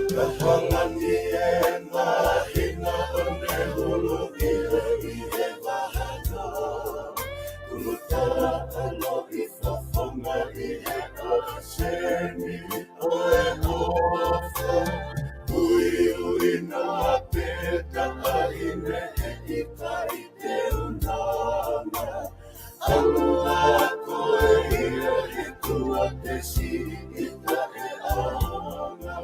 Kahangan ie mahina one hulu ie mahano. Kuluta alo ifofonga ie aseni oe ofa. Ui no apeta aine ika ite unama. Alua koe ia hitua te si ita e ana.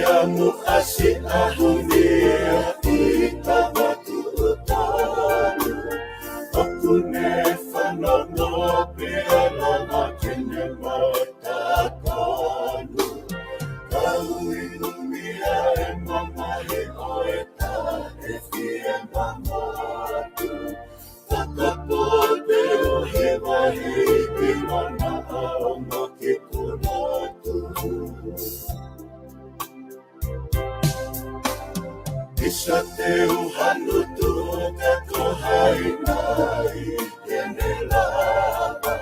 Amu asi ahunia ita batu utanu. Aku nefano no pia lama kene mata kanu. Kau inumia e mamahi oeta e fie mamatu. Takapode o hewahi ki mana ao makipunatu. Isa te uhanu tu kako hainai kene lava.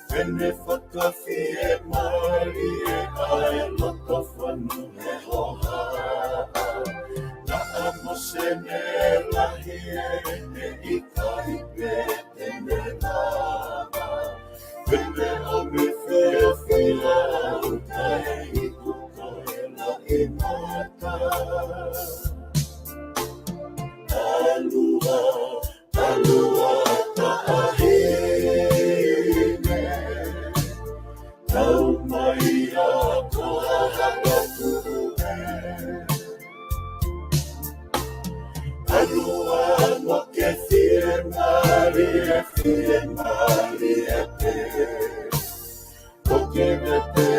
Kene whakawhie mari e ae loko whanu he hoha. Na amo se me lahi e ikai pe kene lava. Kene o me whia whia au tae i kuko e la i mata. Alua ta'ahine. Tau mai a ko hahanga kuhe. Alua no ke fie mari e pe. Koke me te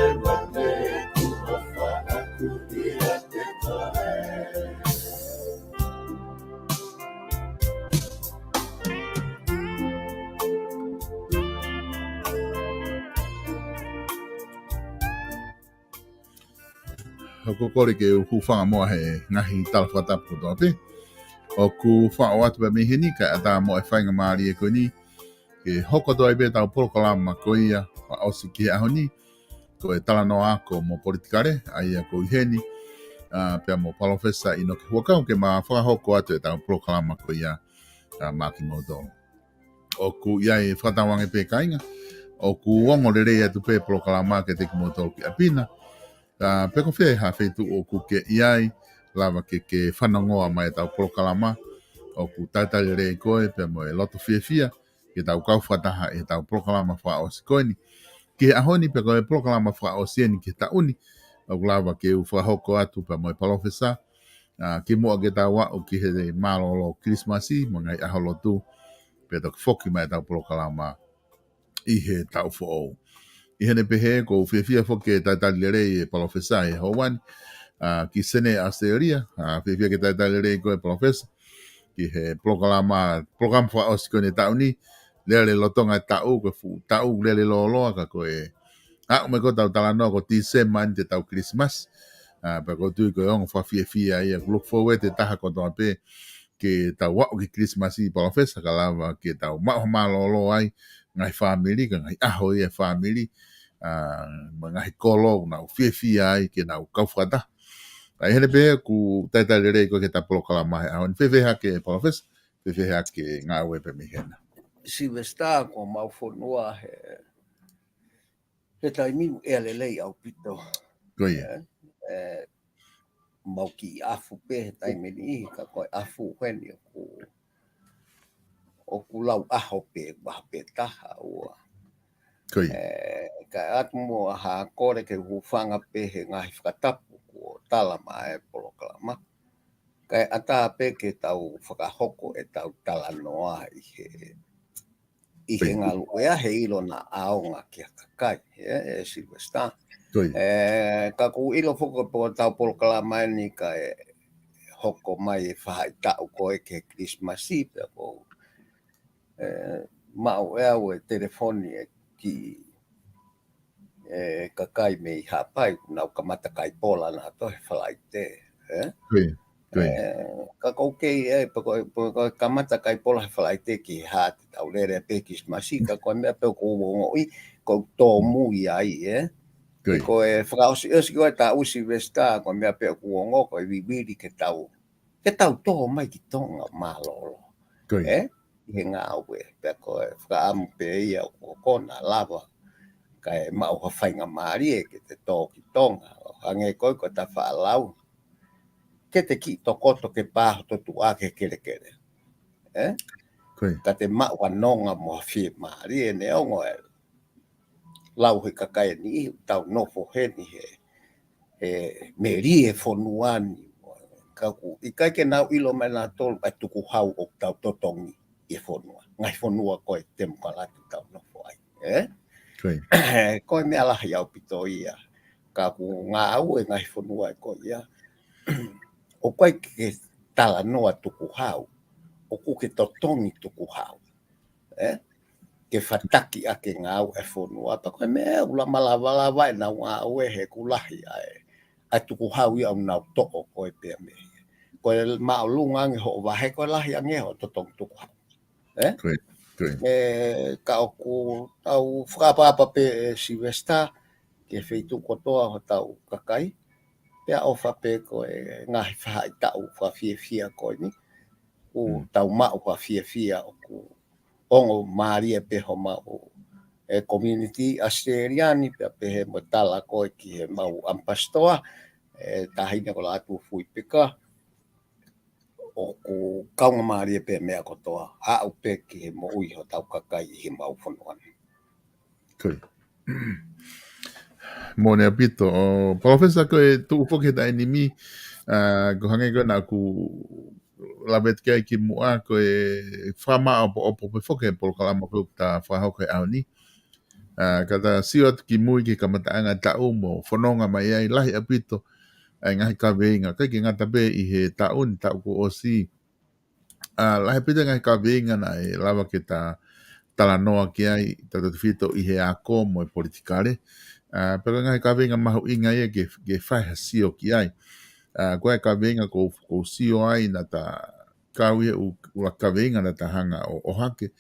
e mate ku ofa aku ia te tae. Ko kore ke ku whanga moa he ngahi talawhata puto pe. O ku whao atu pa mihini ka ata moa e whainga maari e koe ni. Ke hoko toa i pe tau porokalama ko ia wa osi ki aho ni. Ko e talano ako mo politikare ai a ko iheni. Pea mo palofesa ino ke huakau ke ma whakahoko atu e tau porokalama ko ia maki moto. O ku ia e whatawange pe kainga. O ku wongo rere atu pe porokalama ke te ki moto ki apina. Peko whea ha whetu o ku ke iai lava ke whanangoa mai tau porokalama o ku taitari rei koe pe mo e loto whiawhia ke tau kauwhataha e tau porokalama wha o si koe ni ke ahoni peko e porokalama wha o sieni ke tauni o ku lava ke u whahoko atu pe mo e palofesa ke mua ke tau wau ki he malolo Christmasi mo ngai aholo tu pe toki whoki mai tau porokalama i he tau who'ou. I hene pehe ko whiawhia whoke taitari rei e palofesa e hauani ki sene Australia whiawhia ke taitari rei ko e palofesa ki he program wha osi ko ne tau ni lele lotonga tau ko fu tau lele loloa ka ko e me ko tau talanoa ko December te tau Christmas pa ko tui ko ongo wha whiawhia ia look forward te taha ko toa pe ke tau wau ki Christmas i palofesa ka lava ke tau maho malolo ai ngai family ka ngai aho ia family ngai kolo na whiawhia ai ke nau kauwhata. Ai hele pe ku taitari rei ko ke ta porokalama he ahon whiawhia ke palofesa whiawhia ke ngā ue pe mihena. Silvestar ko mau whanua he taimiu e alelei au pito. Koia. Mau ki afu pe he taimini ka koe afu hweni o ku lau aho pe wape taha ua. Koia. Ka atu mo ha kore ke hufanga pe he ngahi whakatapu ko talama e porokalama. Ka ata pe ke tau whakahoko e tau talanoa i he ngalu ea he ilo na aonga ki a kakai e Silvestar. Ka ku ilo whoko po tau porokalama ni ka hoko mai e whahai tau koe ke Christmasi pe ko mau ea o e telefoni e ki kakai me i hapai nau ka matakai pola na to he whalai te. Ka koke poko kamata kai pola falai te ki hat au lere pekis masika ko me pe ko ngoi ko to mu ai ko e frausi es ko ta usi vesta ko me pe ko ngo ko viviri ke tau to mai ki tonga malolo he nga we pe ko fra am pe ia ko na lava kai mau ha fainga mari ke te to ki tonga ange ko ta fa lau ke te ki to koto ke pa to tu a ke kere ka te ma wa nonga mo fi mari ne ongo lau he kakai ni tau no fo he ni he meri e fonuani ka ku i kai ke nau ilo me na tol pa tu ku hau o tau totongi e fonua ngai fonua ko te mo kala tau no fo ai ko me ala ya pito ia ka ku nga au e ngai fonua ko ia o kai ke tala noa tuku hau o ku ke totongi tuku hau ke fataki ake ngau e fonua pa ko me ula malava vai na wa we he kulahi ai tuku hau ia na to ko e pe me ko ma lunga nge ho va he ko lahi nge ho totong tuku hau ka o ku tau fra pa pe Silvesta ke feitu ko to ho tau kakai pea o fa pe ko ngahi fa tau fa fia ko ni o tau ma o fa fia o ku ongo maria pe ho ma o community australiani pe he mo tala ko ki he mau ampastoa tahina ko la tu fui peka o ku kaunga maria pe mea ko toa a o pe ki he mo ui ho tau kakai he mau fonuan mo ne apito professor ko tu foke da enimi ko hange ko na ku labet ke ki mua ko fama o pe foke por kala mo ko ta fa ho ko ani kata siot ki mui ki kamata anga ta mo fononga mai ai lahi apito ngai ka venga ka ki ngata be i he taun ta ko osi lahi apito ngai ka venga na lava ke ta tala noa ki ai ta fito i he ako mo politikale pero ngai ka venga mahu inga ia ke fai hasio ki ai koe ka venga ko sio ai na ta kawi ua ka venga na ta hanga o hake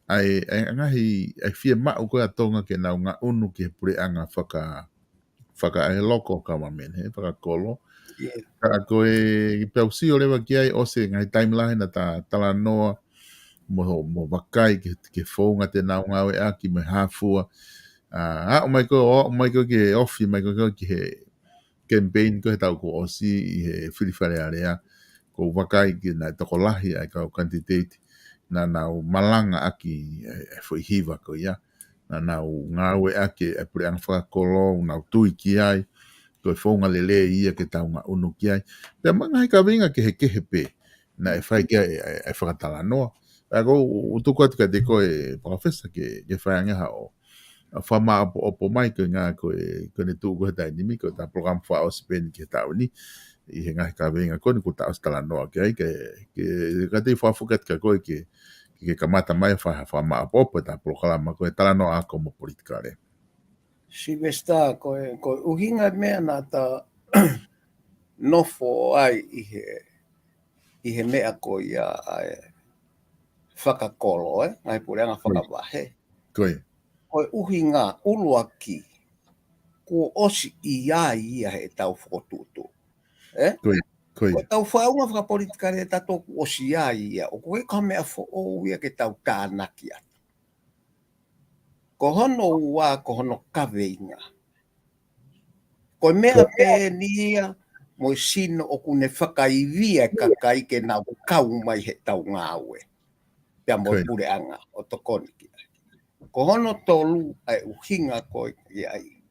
ai ngahi ai fia ma ko atonga ke na nga unu ke pure anga faka ai loko ka mamen he faka kolo ka ko e pe sio lewa ki ai o se ngai timeline na ta tala noa mo vakai ke fonga te na nga we aki me hafua o mai ko ke ofi mai ko ki he campaign ko tau ko osi i he filifare area ko wakai ki na tokolahi ai ka candidate na malanga aki foi hiva ko ia na ngawe aki e pre ang fa kolo na tui ki ai ko fonga lele ia ke tau nga unu ki ai pe manga ka vinga ke he pe na e fai ke e fa tala no ago utu ko ka de ko professor ke fai anga o fama o mai ko nga ko ne tu ko ta ni mi ko ta program fa o spen ke ta ni i nga ka venga ko ni ko ta stala no ke ka te fa fokat ka ko ke kamata mai fa ma po ta program ko ta no a como politikale si vesta ko uhinga me na ta no fo ai i he mea ko ia whakakolo ai pureanga whakawahe ko uhinga uluaki ko osi ia he tau whakotutu ko tau whaunga whakapolitikare tato ko osi ia o koe ka mea o ia ke tau tānaki atu ko hono ua ko hono kaweinga ko mea pēnia mo sino o kune whakaivia kakai ke nau kau mai he tau ngāwe pia mo pureanga o tokoniki ko hono tolu ai uhinga ko ai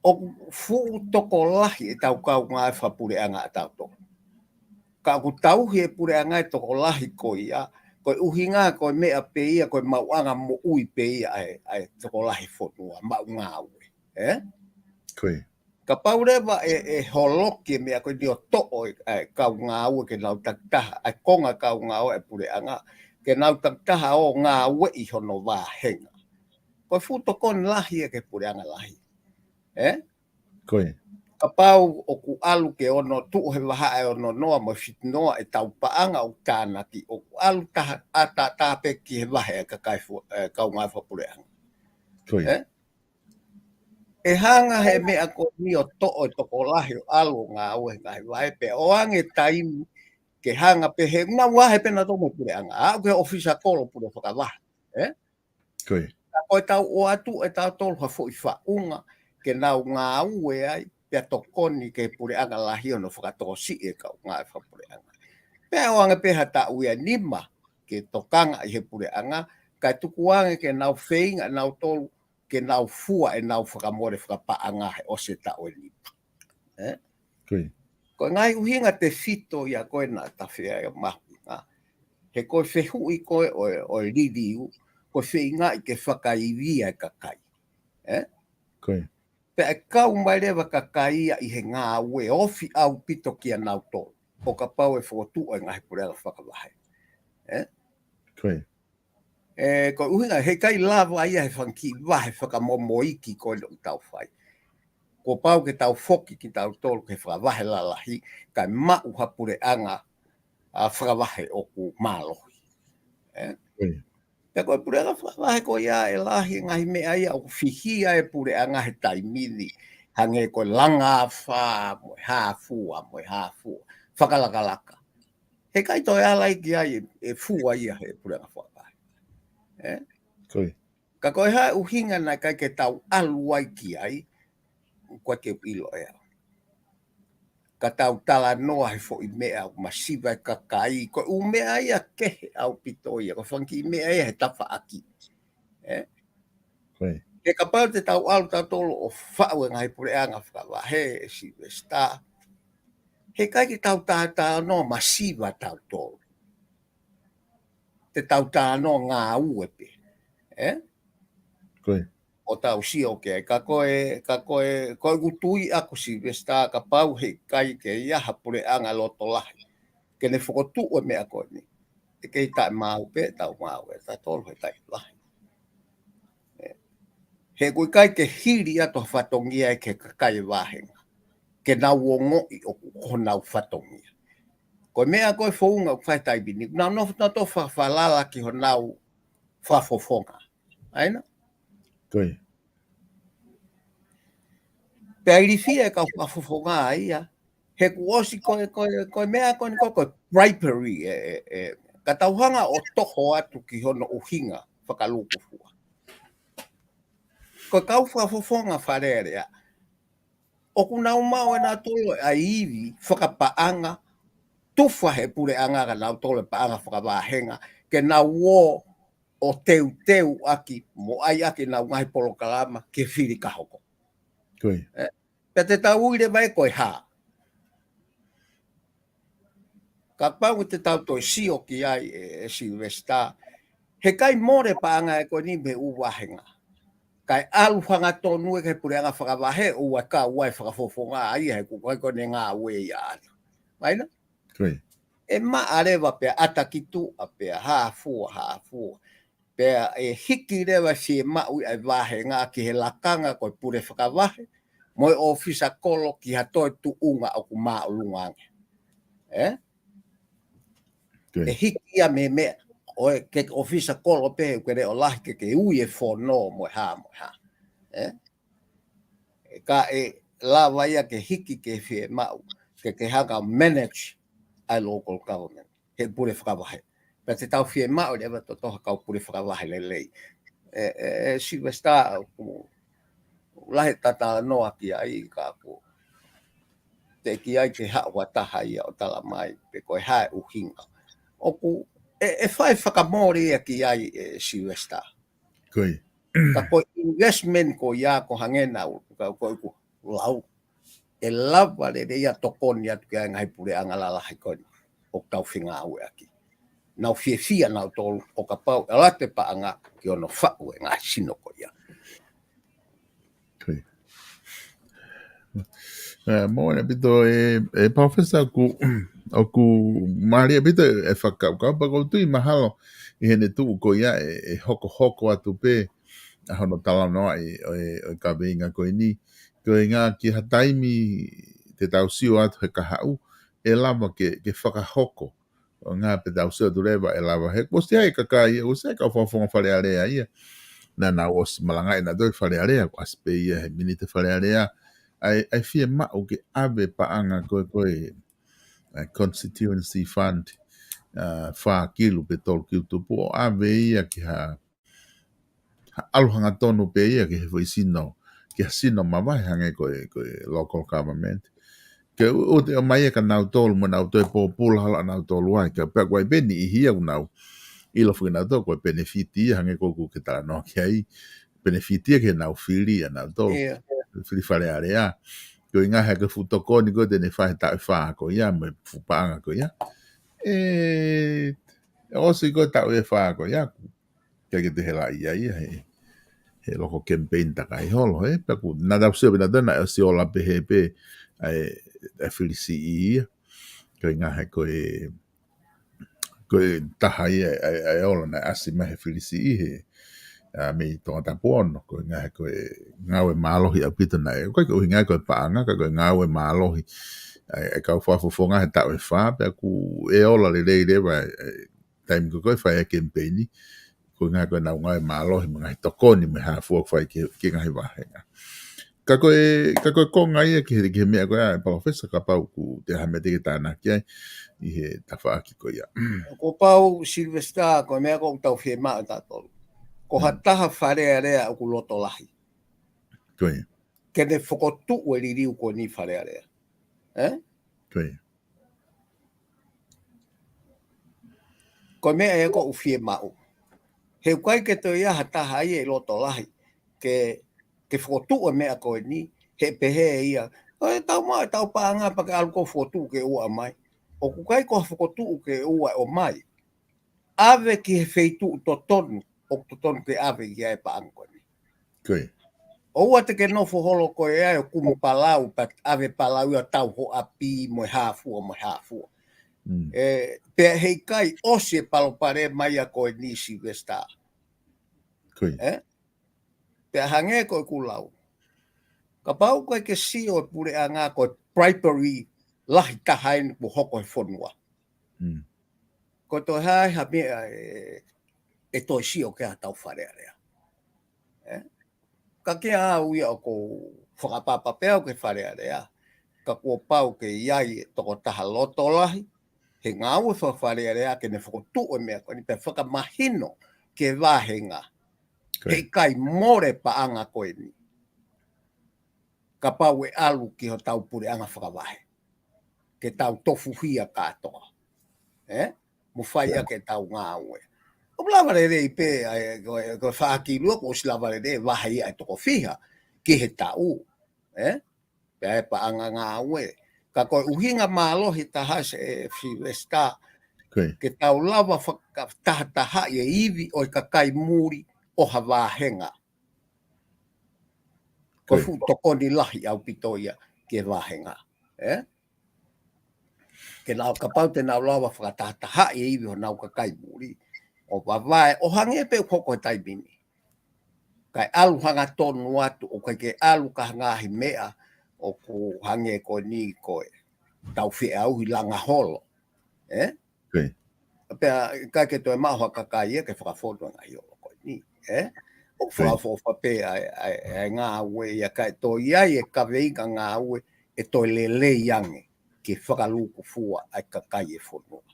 o fu toko lahi e tau kau ngai whapureanga a tau toko. Ka ku tau he pureanga e toko lahi ko ia, ko uhinga ko mea pe ia, ko mauanga mo ui pe ia ai toko lahi whotua, mau ngāwe. Koi. Ka paurewa holoki mea ko dio to'o kau ngāwe ke nau taktaha, ai konga kau ngāwe e pureanga, ke nau taktaha o ngāwe i hono wāhenga. Ko fu toko lahi e ke pureanga lahi. Koi. ka pau o ku alu ke ono tu he waha e ono noa mo fit noa e tau paanga o tānaki o ku alu ta pe ki he waha e ka kai kau ngai whapureanga. Koi. E hanga he mea ko ni o to'o toko lahi o alu ngā ue ngai wahe pe o ange taimi ke hanga pe he ngā wahe pena tomo pureanga. A ke ofisa kolo pure whakawaha. Koi. Ko tau o atu e tau tolu ha fo i whaunga ke nau ngā ue ai pia tokoni ke pureanga lahi ono whakatosi e kau ngā e whapureanga. Pea o anga peha ta uia nima ke tokanga i he pureanga kai tukuange ke nau whainga nau tolu ke nau fua e nau whakamore whakapaanga he o se ta o nipa. Koi. Ko ngai uhinga te fito ia koe nā tawhia e mahu. He koe whehu i koe o liriu ko whainga i ke whakaiwia e kakai. Koi. Pea e kau mai rewa kakaia i he ngā ue ofi au pito kia nau tō. O ka pau e whotu o ngahi pureanga whakawahe. Koi. Ko uhinga he kai lava ia he whanki wahe whakamomoiki koe no tau whai. Ko pau ke tau whoki ki tau tōru ke whakawahe lalahi kai mau ha pureanga a whakawahe o ku mālohi. Koi. Pea koe pureanga whakawahe ko ia e lahi ngahi mea ia o whihia e pureanga he taimini. Hange koe langa wha, moe hāfua, whakalakalaka. He kai toi alai ki ai e fua ia he pureanga whakawahe. Koi. Ka koe hae uhinga na kai ke tau aluai ki ai, koe ke ilo ea. Ka tau tala noa he fo i mea o masiva e kakai, koe u mea ia kehe au pitoia, koe whanki i mea ia he tafa aki. Koi. Ke ka pau te tau alu tau tolo o whau e ngai pureanga whakawahe, si westa. He kai ki tau tā no masiva tau tolo. Te tau tā no ngā uepe. Koi. O tau si o ke ka koe gutui aku si westa ka pau he kai ke iaha pureanga loto lahi. Ke ne whakotu o mea koe ni. E kei tai mau pe tau mau e tai tolo he tai lahi. He koe kai ke hiri ato whatongia e ke kakai wahenga. Ke nau o ngoi o konau whatongia. Koe mea koe whaunga o whaitai bini. Nau nofta to whawhalala ki ho nau whafofonga. Aina? Koi. Pea irifia e ka whafofonga ia. He kuosi koe mea koe bribery ka tauhanga o toho atu ki hono uhinga whakaluku fua. Koe kau whafofonga wharerea. O kuna umau e nā tolo a iwi whakapaanga tufa he pureanga ka nau tolo paanga whakawahenga ke nau o teu aki mo ai aki nau ngai polokalama ke whiri kahoko. Koi. Pea te tau uire mai koe haa. Ka pau te tau toi sio ki ai e Silvesta. He kai more paanga e koe ni me uwahenga. Kai alu whanga tonu e ke pureanga whakawahe ua ka uai whakafofonga ai he kukoe koe ne ngā ue ia atu. Maina? Koi. E maarewa pea atakitu a pea hāfua. Pea e hiki rewa si e maui ai wahenga ki he lakanga koe pure whakawahe. Moi ofisa kolo ki hatoi tu unga o ku maa ulungange. Koi. E hiki a me mea. O ke ofisa kolo pehe kere o lahi ke ui e whono mo ha. Ka e lawa ia ke hiki ke whie mau. Ke hanga manage ai local government. He pure whakawahe. Pea te tau whie mau lewa to toha kau pure whakawahe lelei. Silvesta lahe tata noa ki ai ka ko. Te ki ai ke hawa taha ia o tala mai. Pe koe hae uhinga. Oku e whai whakamori e ki ai Silvesta. Koi. Ka koe investment ko ia ko hangena ka koe ku lau. E lava le ia tokoni atu ki ai ngai pure angalala hai koe. O tau whinga au e aki. Nau whia nau tolu o ka pau. E late pa anga ki ono whau e ngai sino ko ia. Koi. Mo na pito e professor ku Maria pito e whakauka pa ko tui mahalo i hene tu ko ia e hoko atu pe a hono tala noa e ka veinga ko ni ko ngā ki hataimi te tausio atu he kahau, e lava ke whakahoko. O ngā pe tausio tu rewa e lava he. Ko stia e kakai, o se ka whawhonga whare area ia. Na o si malanga ina doi whare area, ko aspe ia he minite whare area. Ai fia mao ke ave paanga koe constituency fund wha kilu pe tolu ki utupu o ave ia ki ha aluhanga tonu pe ia ki he whaisino ki ha sino mawai hange koe local government ke o te o mai ka nau tolu mo nau toi pōpula hala nau tolu ai ka pēk wai beni i hia unau ilo fui nau tolu koe benefiti hange koku ke tala no ki ai benefiti ke nau whiri a nau tolu whiri whare area ko inga he ke futokoni ko te ne whahe tae wha ko ia me fupaanga ko ia o si ko tae wha ko ia ke te hela ia he loko campaign taka i holo peku nada usio bina dana o si ola pe ai whirisi ia ko inga he ko taha ia ai ola na asima he whirisi he me tonga tapuono ko nga ko ngawe malohi a pito na ko hinga ko paanga ko ngawe malohi e ka fofonga he tawe fa pe ku e ola le ba time ko fa e campaign ko nga ko na ngawe malohi mga tokoni me ha fo fa ki nga wa ka ko nga ia ki me ko ya professor ka pa ku te ha me te tana ki i he tafa ki ko ya ko pau Silvestra ko me ko tau fe ma ta tolu ko hataha whare area o ku loto lahi. Koe. Ke ne whakotu ue ririu ko ni whare area. Koe. Ko mea e ko uwhie mau. He kai ke to ia hataha ia i loto lahi. Ke whakotu ue mea ko ni, he pehe ia. Tau mai, tau paanga pa ke alu ko whakotu ke ua mai. O ku kai ko whakotu ke ua o mai. Ave ki he wheitu to tonu. O ton ke ave ia e pa angkoni. Koe. O ua te ke nofo holo ko e ai o kumu palau, pa ave palau ia tau ho api mo hafua. Pe hei kai ose palo pare mai a ko e nisi vesta. Koe. Pe hange ko e kulau. Ka pau ko e ke si o pure a ngā ko bribery lahi tahain po hoko e whonua. Ko to hai ha mea e toi si o ke a tau whare area. Ka ke a uia o ko whakapapa pēo ke whare area. Ka kua pau ke iai e toko taha loto lahi. He ngā ua whare area ke ne whakotu o mea ko ni pe whakamahino ke wāhenga. He kai more pa anga koe ni. Ka pau e alu ki ho tau pure anga whakawahe. Ke tau tofu hia kātoa. Mo whaia ke tau ngā ue. O lavare rei pe ko whaaki lua ko si lavare rei wahai ai toko whiha ki he tau. Pe ai pa anga ngā ue. Ka koe uhinga mālohi taha se Silvestra. Ke tau lava taha e iwi o i kakai muri o hawāhenga. Ko fu tokoni lahi au pitoia ke wāhenga. Ke nau ka pau te nau lava whakataha e iwi o nau kakai muri. O wawai, o hange pe koko taimini. Kai alu hanga tonu atu, o kai ke alu ka ngahi mea, o ku hange ko ni koe. Tau whie au hi langa holo. Pea, kai ke toi maho kakai e, ke whakafotu nga hi olo koe ni. O whakafofa pe ai ngā ue, ia kai toi iai e kaweinga ngā ue, e toi lele iange, ke whakaluku fua ai kakai e whonua.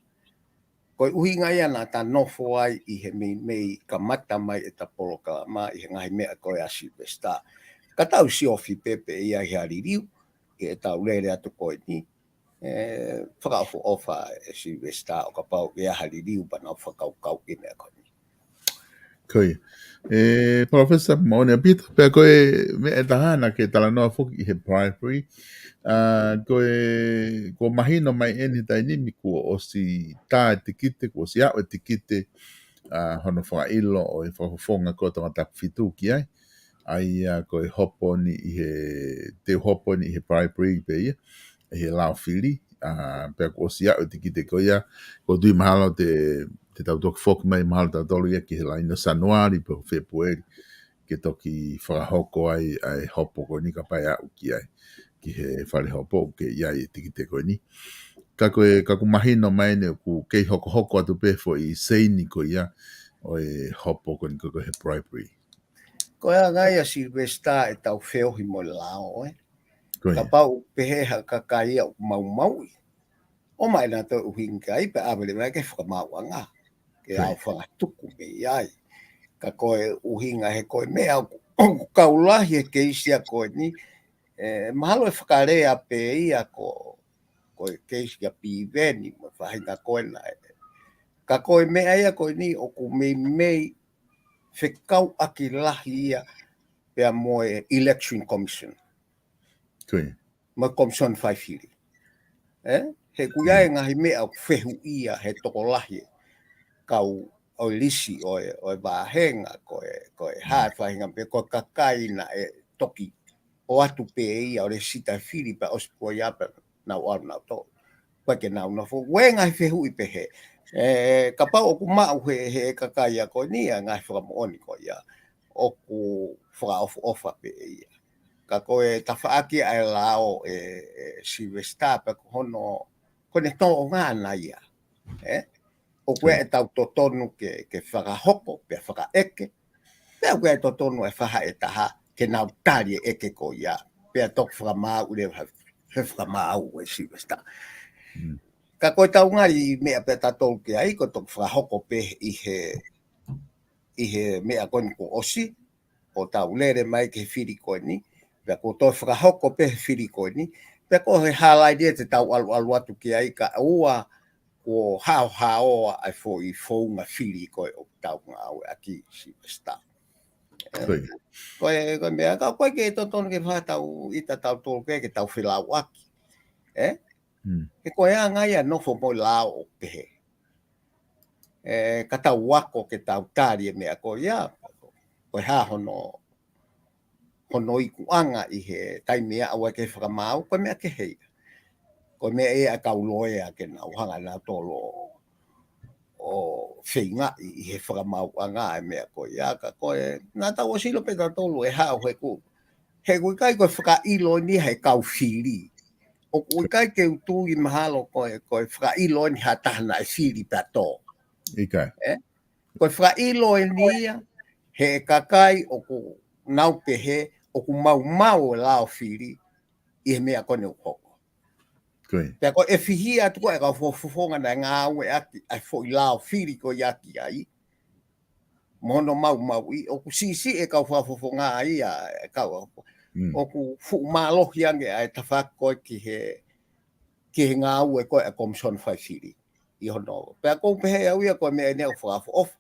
Ko uhinga ia nā tā nofo ai i he mei ka mata mai e ta poloka ma i he ngahi mea koe a Silvestra. Ka tau si ofi pepe ia hi haririu, e tau lere atu koe ni. Whakaofo ofa e Silvestra o ka pau e a haririu pa nau whakaukau i mea koe ni. Koe. Professor Maone Pita, pea koe me e tahana ke tala noa fuki i he primary. Ko mahino mai eni tainimi kua o si tā e tikite, kua si au e tikite hono whailo o e whafonga ko tonga tapu fitu ki ai. Ai ko e hoponi i he, te hoponi i he primary pe ia, i he lao whiri. Pea kua si au e tikite ko ia, ko dui mahalo te tau toki whoki mai mahalo tau tolu ia ki he laino Sanuari pe Februari. ke toki whakahoko ai hopo ko ni ka pai au ki ai. Ki he whare hopo ke iai tiki te koe ni. Ka ku mahino mai ne ku kei hoko atu pe fo I seini ko ia o e hopo ko ni ko he bribery. Ko ia ngai a Silvesta e tau whiohi mo lao, Koe. Ka pau pehe ka kai au mau. O mai na to uhingai pe avele mai ke whakamauanga. Ke au whangatuku me iai. Ka koe uhinga he koe mea kaulahi e keisia koe ni. Mahalo e whakarea pe ia koe keisia piveni mo whahinga koe na Ka koe mea ia koe ni o ku mei whekau aki lahi ia pea moe election commission. Koe. Mo commission whaifiri. He kuia ngahi mea whehu ia he toko lahi kau o lisi o vahenga koe hae whahinga pe koe kakaina e toki o atu pe ia o le sita whiri pa ospo ia pe nau au nau to. Koe ke nau na fo ngahi whehu I pe he. Ka pau o ku mau he kakaia koe nia ngahi whakamooni koe ia o ku whakaofa pe ia. Ka koe tawhaaki ai lao Silvesta pe hono kone tō ngā na ia. O koe e tau totonu ke whakahoko pe whakaeke. Pea koe e totonu e whaha e taha ke nau tari eke ko ia. Pea tok whakamau ure he whakamau e Silvesta. Ka koe tau ngari mea pe tatolu ke ai ko tok whakahoko pe I he mea koni ko osi. O tau lere mai ke whiri koe ni. Pea ko tō whakahoko pe whiri koe ni. Pea ko he halai dia te tau alu atu ke ai ka ua ko hao ai fo I whaunga whiri koe o tau ngau aki Silvesta. Koe mea ka koe ke totonu ke whatau ita tau tolu ke tau whilau aki. Ke koe a ngai a nofo mo lao o pehe. Ka tau wako ke tau tari mea koe ia. Koe ha hono I kuanga I he taimea awa ke whakamau, koe mea ke hei. Koe mea e a kauloe a ke nau hanga nā tolo o whinga I he whakamau anga e mea koe ia. Ka koe, nā tau o silo pe tolo e hao he ku. He kui kai koe whakailo ni he kau whiri. O kui kai ke utu I mahalo koe whakailo ni ha tahana e whiri pa tō. Ikai. Koe whakailo ni he kakai o ku nau pehe o ku mau lao whiri I he mea kone ukoko. Koe. Pea koe e whihia atu koe ka fofonga na ngā aue aki ai fo I lao whiri ko yaki ai. Mono mau I o ku sisi e ka fofonga ai a kau. O ku fu malohi ange ai tawhak koe ki he ngā aue koe a komson whai whiri. I hono. Pea koe pehe au ia koe mea neo whakafo off.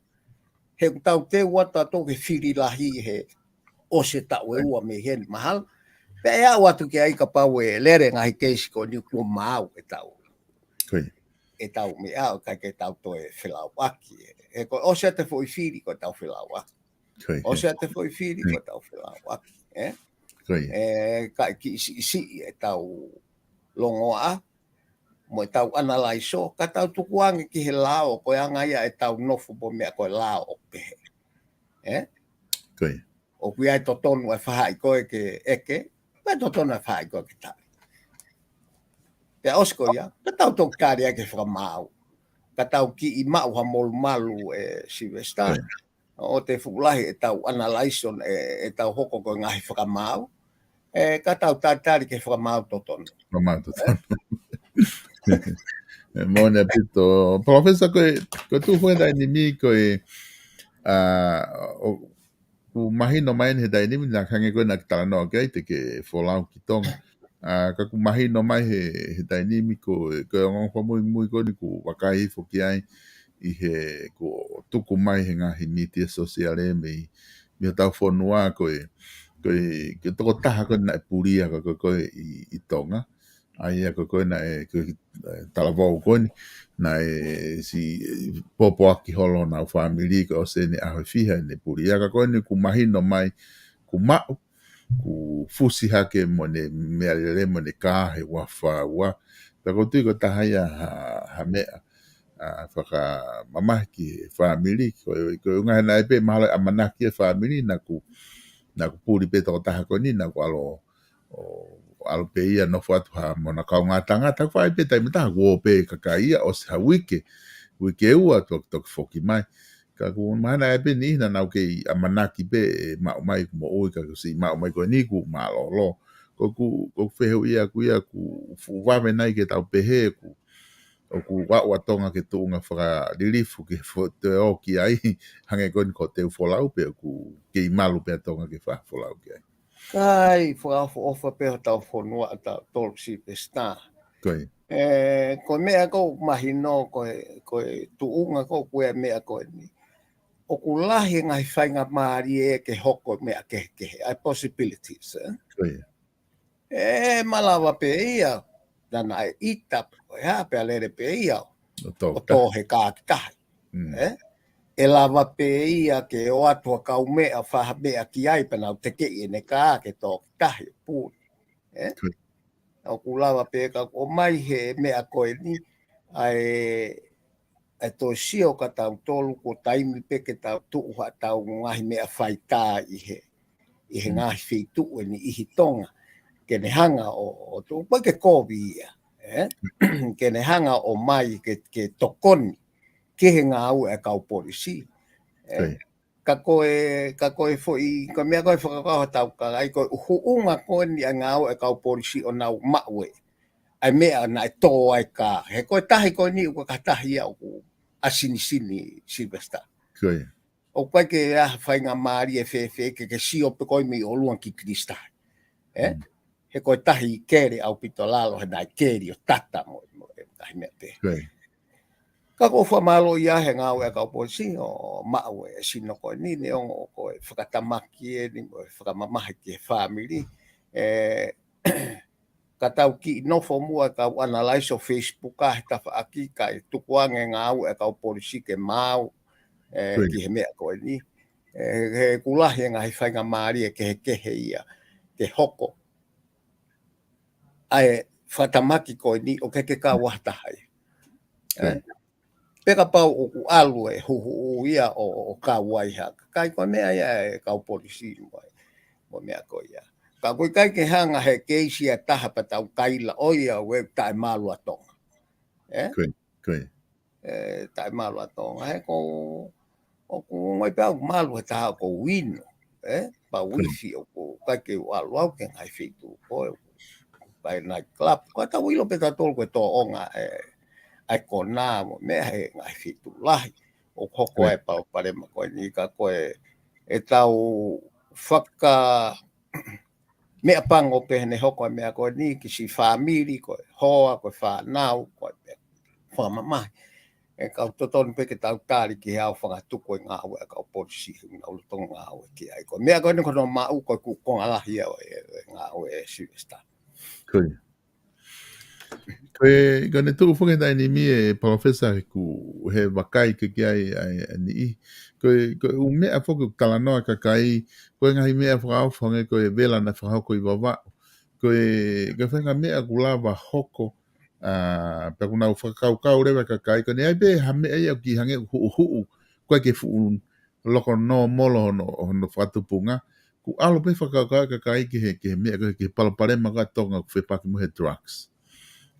He tau te wata tō ke whiri lahi he o se tau e ua me hen mahal. Pea ea watu ke ai ka pau e lere ngahi keisi ko ni kua mau e tau. Koe. E tau me au kai ke tau to e whilau aki. E ko o se te fo I whiri ko tau whilau aki. Koe. O se te fo I whiri ko tau whilau aki. Koe. Kai ki isi e tau longoa. Mo e tau analaiso. Ka tau tukuangi ki he lao ko anga ia e tau nofo po mea ko lao o pehe. Koe. O kui ai totonu e whahai koe ke eke. Pea totonu e whahai koe ke tari. Pea osko ia. Ka tau tōk tari ake whakamau. Ka tau ki I mau ha molu malu e Silvesta. O te fukulahi e tau analison e tau hoko koe ngahi whakamau. Ka tau tari ke whakamau totonu. Whakamau totonu. Mona pito. Professor koe tu huenda ni mi koe o mahino mai he dai ni na kange koe na kitala no ke te ke folau ki tonga. Ka ku mahino mai he dai ni mi ko ngon ko muy ko ni ku wakai fo ki ai I he ko tuku mai he ngahi media sociale me tau fonua koe ke toko taha koe na puria koe I tonga. Ai ko koe na talavou koe na si popo aki holo na family ko se ne aho fiha ne puria ka koe ni ku mahino mai ku mau ku fusi hake mo ne mealele mo ne ka he wafa wa ta ko tui ko tahaya ha mea whaka mamaki family ko ngai nai pe mahala amanaki family na ku puri pe toko taha ko ni na ku alo pe ia no fatu ha mona kau ngā tangata whai pe taimi taha kuo pe kakaia o se ha wike ua tok foki mai ka ku mana pe ni na nau ke amanaki pe mau mai mo oi ka si mau mai ko ni ku malo ko feheu ia ku fuwame nai ke tau pehe ku o ku wa tonga ke tunga whaka ririfu ke te o ki ai hange koni ko te ufolau pe ku ke malu pe tonga ke whafolau ki ai. Kai ofa pe tau fonua ta tolsi pe sta. Koi. Ko mea ko mahino ko tuunga ko mea ko ni. O ku lahi ngai whainga maari ke hoko mea ke ai possibilities. Koi. Malawa pe ia dana ai ita pe alere pe ia o he kātahi. Lava pe ia ke o atua kau mea whaha mea ki ai panau te kei ne ka ke tō tahi pūni. O ku lava pe ka o mai he mea koe ni ai tō sio ka tau tolu ko taimi pe ke tau tuuha tau ngahi mea whaitā i he ngahi whitu ni ihi tonga. Ke ne hanga o tō pa ke kōwi ia. Ke ne hanga o mai ke tokoni ke he ngā au e kau polisi. Ka koe foi, ka mea koe whakakaha tau ka ai koe uhuunga koe ni a ngā au e kau polisi o nau maue. Ai mea na e tō ai ka. He koe tahi koe ni uka ka tahi au a sini Silvester. O koe ke whainga maari e whewhe ke sio pe koe mi o luan ki Krista. He koe tahi kere au pito lalo he nai kere o tata mo tahi mea te. Ka ko whamalo ia he ngā ue kau polisi o mau e sino koe ni ne o koe whakatamaki e ni mo whakamamahi ki he family. Ka tau ki nofo mua kau analyse o Facebook ka he tawha aki ka e tukuange ngā ue kau polisi ke mau ki he mea koe ni. He kulahi ngā he whainga maari e ke he kehe ia te hoko. Ai whatamaki koe ni o ke ka wahtahai. Peka pau o ku alu e huhu ia o ka waiha. Kai koe mea ia e kau polisi mo mea koe ia. Ka koe kai ke hanga he keisi a taha pa tau kaila o ia we tae malu atonga. Tae malu atonga. He ko o ku ngoi pau malu he taha ko wino. Pa wifi o ku kai ke alu au ke ngai whitu koe. Pai night club. Ko ta wilo pe ta tolu koe tō onga ai ko nā mo mea he ngai whitu lahi. O koko e pau pare ma koe ni ka koe e tau whaka mea pango pe ne hoko e mea koe ni ki si whamiri koe hoa koe whanau koe pe whamamahi. E kau totonu pe ke tau tāri ki hau whangatuko i ngā ue kau polisi na ulotonga ngā ue ki ai koe. Mea koe ni kono mau koe kukonga lahi au e ngā ue e Silvester. Koe ne tuku whaketai ni mi e professor ku he wakai ke ki ai ni i. Koe mea whoku talanoa ka kai, koe ngahi mea whakawhange koe vela na whakako i wawa. Koe whenga mea ku lawa hoko, pe kuna whakakau rewa ka kai, koe ne ai be ha mea ia ki hange huu, koe ke fuu loko no molo hono whatupunga. Ku alo pe whakakau ka kai ki he mea koe ke palaparema ka tonga ku whepaki mo he drugs.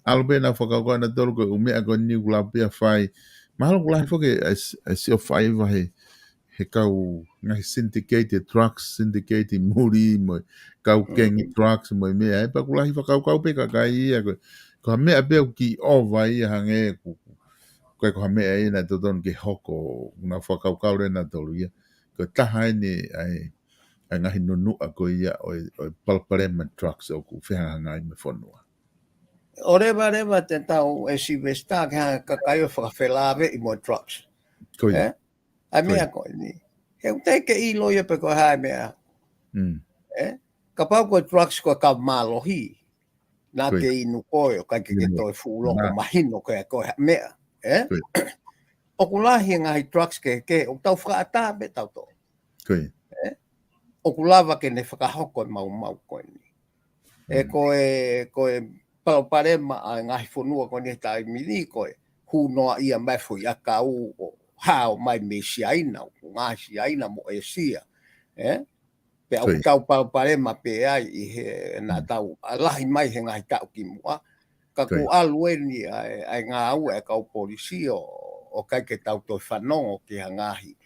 Alo pe na whakakau na tolu koe umea koe ni ku lau pia whai. Mahalo ku lahi whake a sio whai wahe he kau ngahi syndicated drugs, syndicated muri, mo kau kengi drugs, mo mea. E pa ku lahi whakakau pe ka kai ia koe. Ko ha mea pe ki ova ia hange ku. Koe ko ha mea ia na totonu ke hoko na whakakau re na tolu ia. Koe taha ni ai ngahi nunua koe ia o palparema drugs o ku whehanga i me whanua. O rewa te tau e Silvester ka kai o whakawhelawe i mo drugs. Koe. Ai mea koe ni. He uteke i loia pe koe hae mea. Ka pau koe drugs koe ka malohi. Nā ke inu koe o kai ke toi fuuloko mahino koe hae mea. O kulahi ngahi drugs ke o tau whakaata me tau tō. O kulawa ke ne whakahoko mau koe ni. E koe pare ma ngahi whanua koe ni tai mili koe. hunoa ia mai foi a kau o hao mai me siaina o ngā siaina mo e sia. Pe au Koi. tau palema pe ai i he na tau alahi mai he ngai tau ki mua. Ka Koi. ku alue ni ai ngā au e kau polisi o kai ke tau toi whanongo ki hangahi.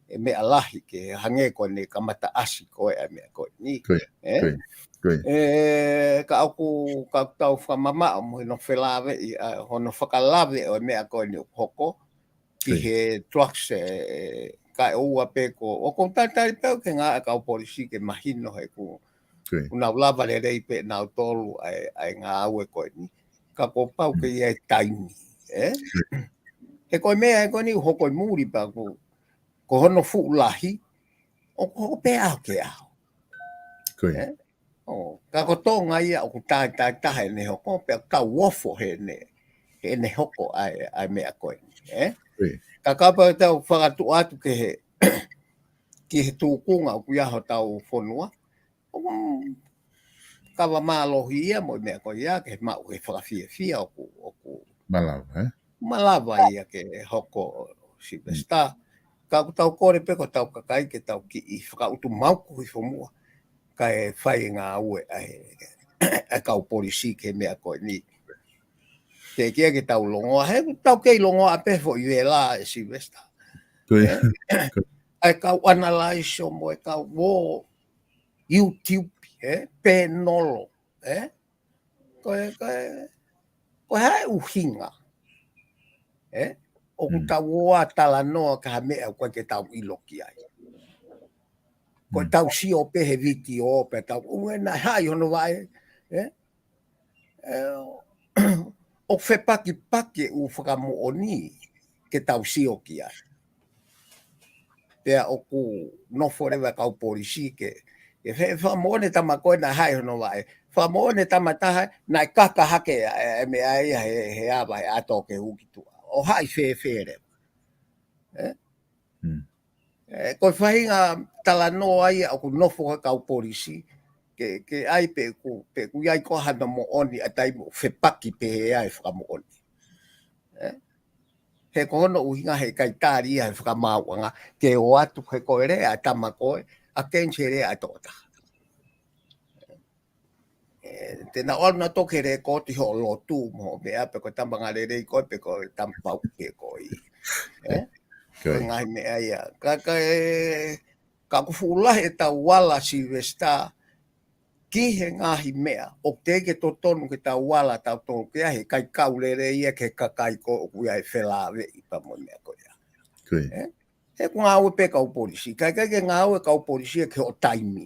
E me alahi ke hange koe ne kamata asi koe e mea koe ni. Koi. Koi. Koi. Ka au ku ka tau whamama o mo no whelawe i hono whakalawe o mea koe ni hoko. Ki he trucks ka e ua pe ko o ko tatari pe ke ngā kau polisi ke mahino he ku una lava le rei pe na tolu ai ngā au e koe ni ka ko pau ke ia taimi he koe mea he koe ni hoko i muri pa ko hono fu lahi o ko pe au ke au ka ko tonga ia o ku tai tahe ne hoko pe ka wofo he ne hoko ai mea koe ka kapa tau whakatu atu ke he ki he tūkunga o kuia ho tau whonua. Kawa mālohi ia mo mea ko ia ke mau he whakawhia o ku Malawa, Malawa ia ke hoko Silvesta. Ka ku tau kore pe ko tau kakai ke tau ki i whakautu mauku i whomua. Ka e whai ngā ue ai kau polisi ke mea ko ni. Te kia ke tau longoa. He tau kei longoa pe fo i e la e Silvesta. Ai kau analyze o mo e kau wo YouTube pe nolo ko hai uhinga o ku tau wa tala no ka me ko ke tau iloki ai ko tau si o pe he video pe tau una hai ono vai o fe paki u whakamo oni ke tau si o ki ai pea o ku no forever kau polisi ke e whamone tama koe na hai hono vai whamone tama taha na kaka hake me ai he awa he ato ke ukitua o hai whewhere koe whahinga tala no ai o ku nofo kau polisi ke ai pe ku iai ko hana mo oni atai mo whepaki pe he ai whakamo oni he kono uhinga he kai tari ai whakamauanga ke o atu he koe rea tama koe a kenche rea atota. Tēnā ona toke re ko te ho lotu mo mea pe ko tambanga re rei koe pe ko tampau pe koe. Ngai mea ia. Ka kufula he tau wala Silvesta ki he ngahi mea o teke to tonu ke tau wala tau tonu ke he kai kaurere ia ke kakai ko o kuia e whelawe i pa mo mea koe ia. He ku ngā ue pe kau polisi. Kai ke ngā ue kau polisi ke o taimi.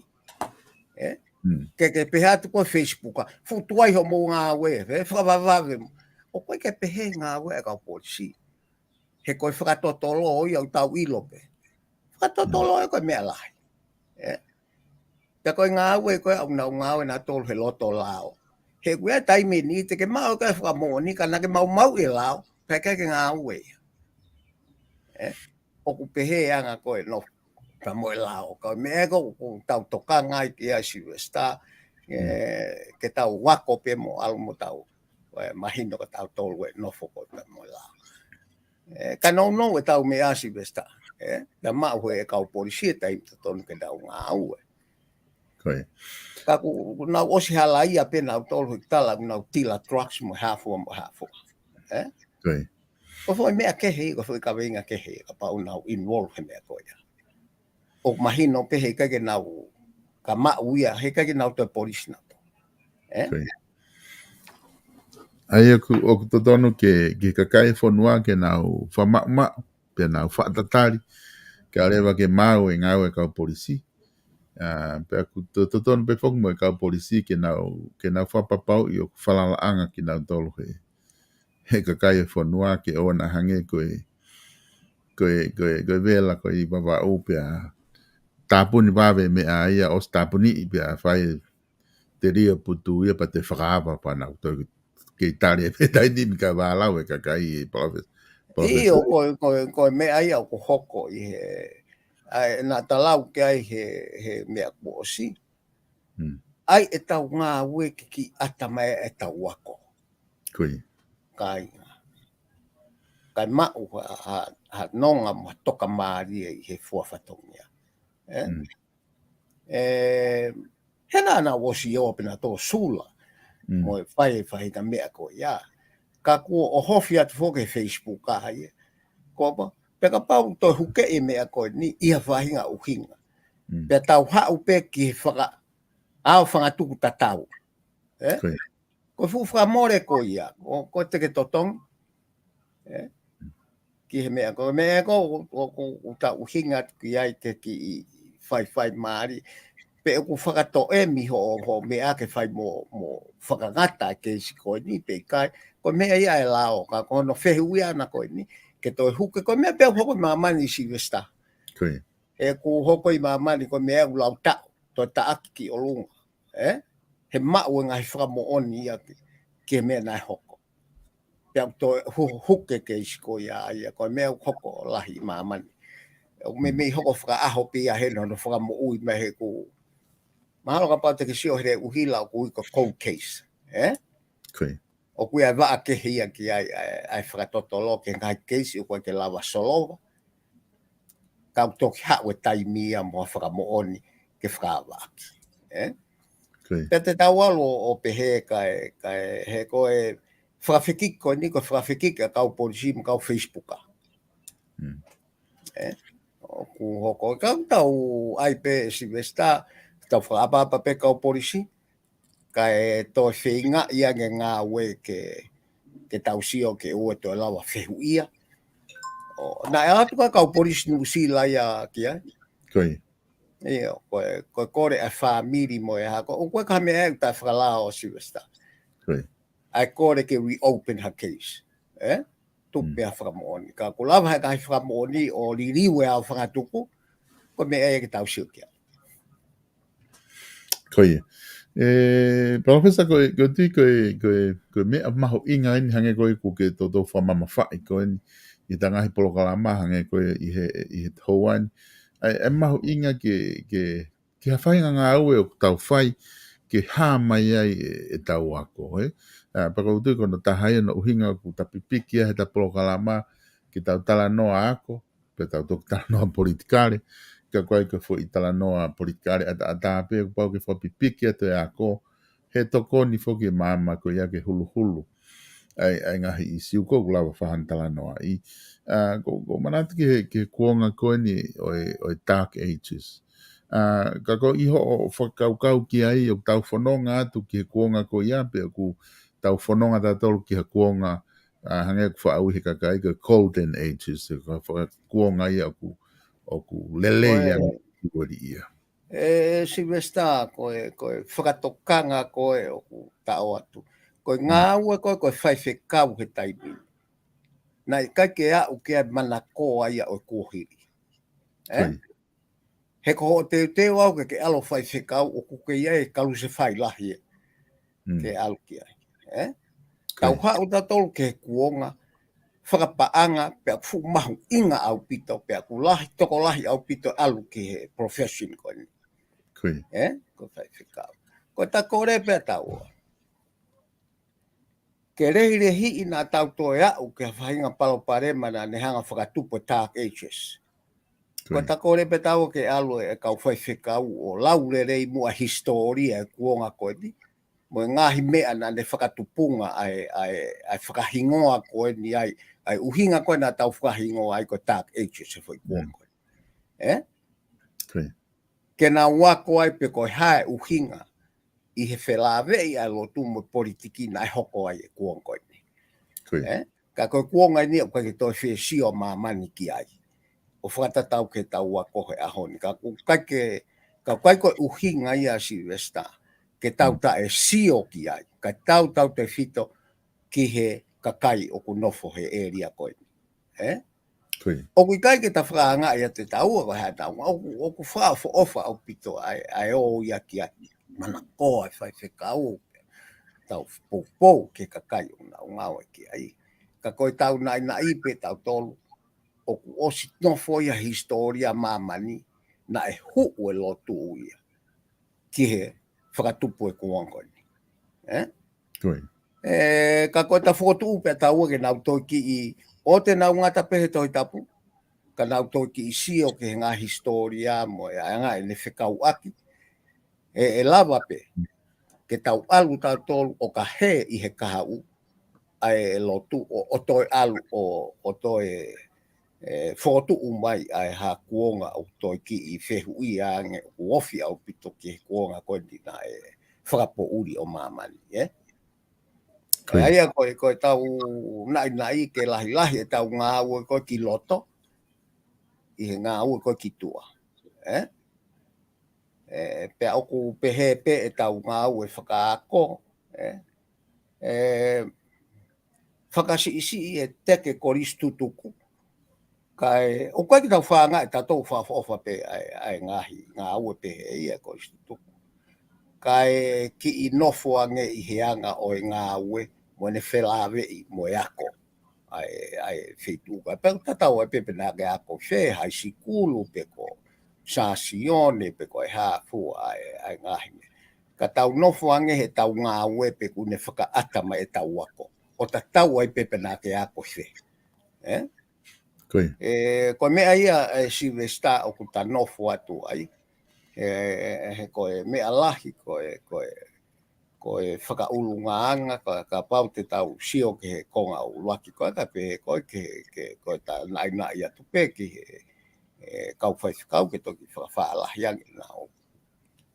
Ke pehe atu koe Facebook. Futuai ho mo ngā ue. Whakawawave mo. O koe ke pehe ngā ue kau polisi. He koe whakatotolo i au tau ilope. Whakatotolo e koe mea lahi. Te koe ngā ue koe au nau ngā ue nā tolu he loto lao. He koe taimi ni te ke mau koe whakamoni ka nake mau e lao. Peke ke ngā ue. O ku pehe anga koe no ka moe lao ka me ko tau toka ngai ki a Silvesta ke tau wako pe mo al mo tau mahino ka tau tolu no foko ka moe lao ka no e tau me a Silvesta da ma e ka polisi tai ton ke dau ngau ka ku na osi hala ia pe na tolu tala na tila trucks mo hafu ko foi mea kehe ko foi ka venga kehe ka pa una involve mea ko ia o mahino pe he ka ke nau ka mauia he ka ke nau te polisi na ai o ku tonu ke kakai fonua ke nau whamama pe nau whaatatari ke arewa ke mau e ngau e kau polisi pe aku tonu pe foku mo e kau polisi ke nau whapapau i o whalalaanga ki nau tolu he kakai fonua ke ona hange koe vela koe i baba upea tapuni vave me a ia o tapuni i pia fai te ria putu ia pa te whakaapa pa nau tau ke tari e petai ni mika wālau e kakai i profes. I o koe me ai au ko hoko i he nā talau ke ai he mea kuosi. Ai e tau ngā ue ki ata mai e tau wako. Koe. Kai. kai ma'u ha nonga ma toka maari I he fuafatongia. Hena na wosi o pena tō sula, mo e whai ka mea ko ia. Ka kua o hofi atu whoke Facebook ka hai. Kopa, peka pau tō huke e mea ko ni ia whahinga uhinga. Pea tau hau pe ki whaka, au whangatuku tatau. Ko fu whamore ko ia, ko teke totong. Ki he mea ko ta uhinga ki ai te ki whai maari. Pe ku whakato e miho ho mea ke whai mo whakangata ke si ko ni pe kai. Ko mea ia e lao, ka kono whehui ana ko ni. Ke toi huke, ko mea peo hoko mamani si westa. E ku hoko I mamani ko mea ulau tau, to taaki ki olunga. He mau ngai whakamo oni ia ke mea nai hoko. Pea toi huke ke si ko ia, ko mea hoko lahi mamani. Me hoko whaka aho pia he no whakamo ui me he ku. Mahalo ka pau te ke sio here uhila o kui ko cold case. O kui ai waa ke hia ki ai whakatotolo ke ngai case o kui ke lawa solo. Kau toki hawe taimia mo whakamooni ke whakawaki. Pete tau alo o pehe kai he koe whakawhikiko ni ko whakawhikika kau polisi mo kau Facebooka. O ku hoko kau tau ai pe si vesta tau whaapapa pe kau polisi. Kai to whinga ia nge ngā we ke tau sio ke ue to lawa whehu ia. Na e atu ka kau polisi nusila ia kia. Ia, koe kore a whamiri mo e hako. O koe ka me e ta whakalao si westa. Ai kore ke reopen her case. Tupe a whakamooni. Ka kulawa hei ka hei whakamooni o liriwe au whakatuku. Koe me e ke tau sio kia. Professor ko ti ko me maho inga ni hange ko ke to whamama whai ko I tanga hi polokalama hange ko I he tauan ai maho inga ke hawhainga ngā aue o tau whai ke hā mai ai e tau ako pako utu kono tahai no uhinga ku tapipiki he ta polokalama ke tau tala noa ako pe tau tok tala noa politikare ka koe ke fo itala noa politikare ata pe pau ke fo pipiki ate ako he toko ni fo ke mama ko ia ke hulu ai ngahi I siu ko lawa whahantala noa ko manatu ke kuonga koe ni o dark ages ka ko iho o whakaukau ki ai o tau whanonga atu ki he kuonga ko ia pe ku tau whanonga tatolu ki he kuonga hange ku whaau he kakai ke golden ages ka whakakuonga ia o ku lele ia ia. Si vesta koe whakatokanga koe o ku tau atu. Koe ngā ue koe whaiwhekau he taimi. Nai kai ke au ke mana koa ia o kuhiri. He koho te au ke alo whaiwhekau o kuke ia e kalu se whai lahi ke alu ki ai. Tau hau tatolu ke kuonga whakapaanga pia fu mahu inga au pito pia ku lahi toko lahi au pito alu ki he profession koe ni. Ko whaiwhekau. Ko ta kore pia tau. Ke rehi ina tau toe au ke whahinga palo parema na nehanga whakatupo dark ages. Ko ta kore pia tau ke alu e kau whaiwhekau o laure rei mua historia e kuonga koe ni. Mo ngahi mea na ne whakatupunga ai whakahingoa koe ni ai uhinga koe na tau whakahingoa ai ko dark ages e whai kuonga koe. Ke na wako ai pe koe hae uhinga I he whelawe I ai lotu mo politiki na hoko ai e kuonga koe ni. Ka koe kuonga ni o koe ke toi whesio mamani ki ai. O whakatatau ke tau wako he ahoni. Ka kai koe uhinga ia si westa. Ke tau ta e sio ki ai. Ka tau te fito ki he kakai o ku nofo he area koe. O kui kai ke ta whanga ia te tau o hea tau. O ku whaa fo ofa au pito ai o ia ki ai. Mana koa e whai whekau. Tau pou ke kakai o nga ngau ki ai. Ka koe tau nai na ipe tau tolu. O ku osi nofo ia historia mamani. Na e hu e lotu ia. Ki he whakatupu e kuonga ni. Ka koe ta whotu upe tau ke nau toi ki O te nau ngata pehe toi tapu, ka nau toi ki isi o ke ngā historia mo e anga e le whekau aki. E lava pe, ke tau alu tau tolu o ka he I he kahau, ai lotu o toi alu o toi fotu umai ai ha kuonga o toi ki I whehu I ange uofi au pito ki kuonga koe dina e whakapo uri o mamani, E aia koe tau nai ke lahi e tau ngā ua koe ki loto, I he ngā ua koe ki tua, Pea oku pehe pe e tau ngā ua e whakaako, whakasi isi e teke koristu tuku, kai o koe ki tau whanga e tatou whaofa pe ai ngā ua pehe ia koristu tuku. Kai ki I nofo ange I he anga o ngā ua, mo ne whelawe I mo e ako. Ai wheituka. Pero tatau e pepe nā ke ako whe, hai sikulu pe ko sasione pe ko e hāfua ai ngāhime. Ka tau nofo ange he tau ngā ue pe ku ne whakaata mai e tau ako. O ta tau ai pepe nā ke ako whe. Koe mea ia Silvesta o ku ta nofo atu ai. Koe mea lahi koe whakaulungaanga, ka pau te tau sio ke he konga o laki koe, ka pe koe koe ta nai atu pe ki he kau whaifukau ke toki whaalahi angi nao.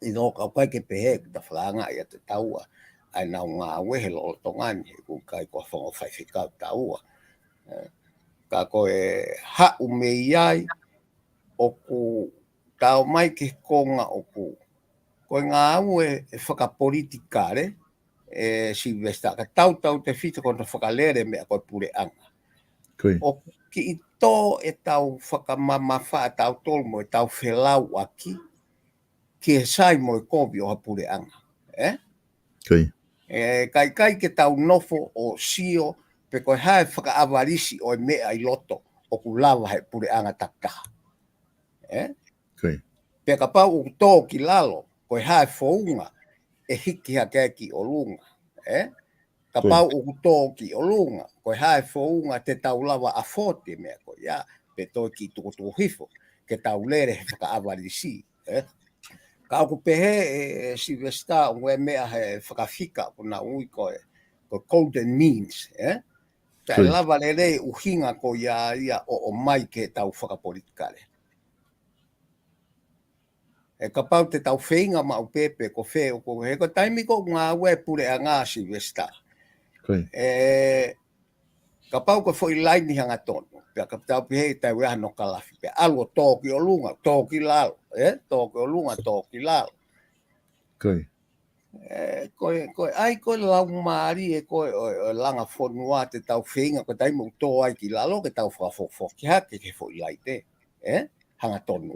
I no kau kai ke pe he ta whaanga I atu taua, ai nau ngā wehe lo tongani he ku kai kua whango whaifukau taua. Ka koe hau me iai o ku tau mai ke konga o ku koe ngā ue e whakapolitikare, Silvesta, ka tau te whita kona whakalere mea koe pure anga. O ki I tō e tau whakamamawha tau tolu mo e tau whelau aki, ki e sai mo e kovi o ha pure anga. Kai ke tau nofo o sio, pe koe hae whakaawarisi o e mea I loto, o ku lawa he pure anga takaha. Pe ka pau o tō ki lalo, koe hae founga e hiki hake ki o lunga. Ka pau o tō ki o lunga, koe hae founga te tau lawa a fote mea koe ia, pe tō ki tuko hifo, ke tau lere he whakaawarisi. Ka au pehe Silvesta o e mea he whakawhika o na ui koe golden means. Ta lava lere uhinga ko ia o mai ke tau whakapolitikare. Ka pau te tau whenga ma o pepe ko whe o ko he ko taimi ko ngā ue pure a ngā Silvesta. Ka pau ko foi laini hanga tono. Pea ka tau pehe tai wea no kalafi. Pea alu tōki o lunga, tōki lalo. Tōki o lunga, tōki lalo. Koe ai koe lau maari e koe langa whanua te tau whenga ko taimi o tō ai ki lalo ke tau whakafoki hake ke foi laite. Hanga tono.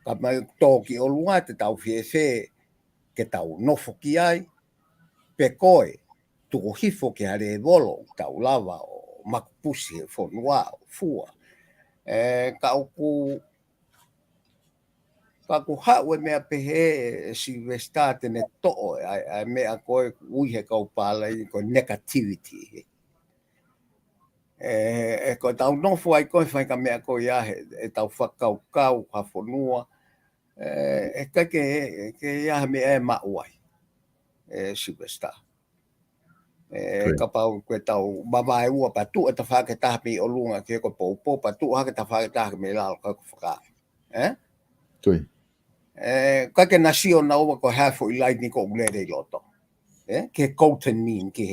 Ka mai tōki o lunga te tau whewhe ke tau nofo ki ai, pe koe tuko hifo ke hare volo tau lava o makupusi e whanua o fua. Ka ku hau e mea pehe Silvesta tene to'o ai mea koe uihe kau pālai koe negativity. Koe tau nofo ai koe whaika mea koe iahe e tau whakau ha whanua. Kai ke iahe mea e mauai, Silvesta. Ka pau koe tau mamae ua pa tu e ta whake tahmi o lunga ke koe poupo pa tu hake ta whake tahmi me lalo kai ko whaka. Kai ke nasio na ua koe hafo I lai ni ko ulere I loto. Ke golden mean ki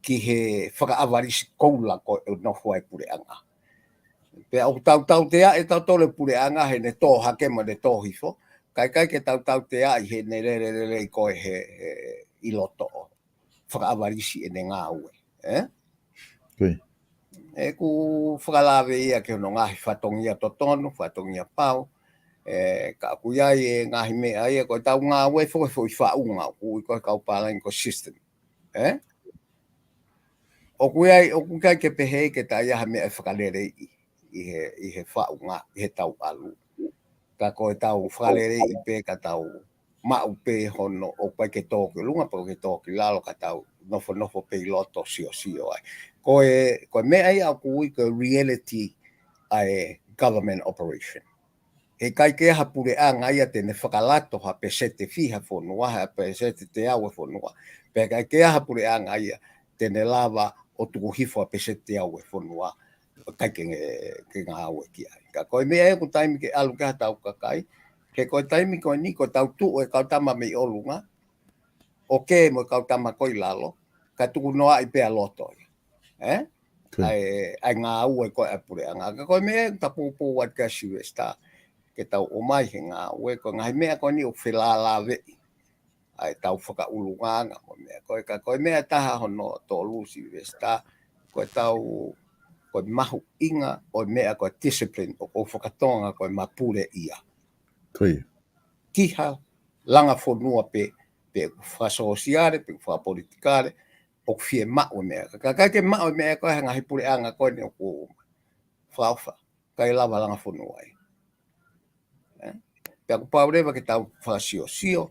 he whakaawarisi koula ko e nofo ai pure anga. Pea o tau te a e tau tole pure anga he ne tō hake ma ne tō hifo. Kai ke tau te a I he ne re koe he I loto o. Whakaawarisi e ne ngā ue. Ku whakalawe ia ke hono ngahi whatongia totonu, whatongia pau. Ka ku iai e ngahi mea ia koe tau ngā ue foi whaunga ku I koe kau pālain ko system. O ku kai ke pehe ke ta ia mea e whakalere I he whaunga, I he tau alu. Ka koe tau whakalere I pe ka tau mau pe hono o koe ke tōki lunga, po ke tōki lalo ka tau nofo pe loto sio ai. Ko me ai au kui ko reality ai government operation. E kai ke hapure anga ia te ne whakalato ha pe sete fiha whonua, ha pe sete te aue whonua. Pe kai ke hapure anga ia te ne lava o tuku hifo pe sete aue whonua. Kai ke ngā aue ki ai. Ka koe mea e ku taimi ke alu ke hatau kakai, ke koe taimi koe ni ko tau tu e kau tama me olunga, o ke mo kau tama koi lalo, ka tuku noa i pea loto. Ai ngā aue koe apure anga. Ka koe mea ta pūpū wat ka siwe sta, ke tau o mai he ngā aue, ko ngai mea koe ni o whelala vei. Ai tau whaka ulunganga mo mea. Koe mea taha hono tō lusi sta, koe tau koe mahu inga o mea koe discipline o whakatonga koe mapure ia. Koe. Kiha langa whonua pe whasosiare, pe whapolitikare, o fie mao mea. Kai ke mao mea koe hanga hipure anga koe ni o ko whauwha. Kai lava langa whonua ai. Pea ku paurewa ke tau whasio,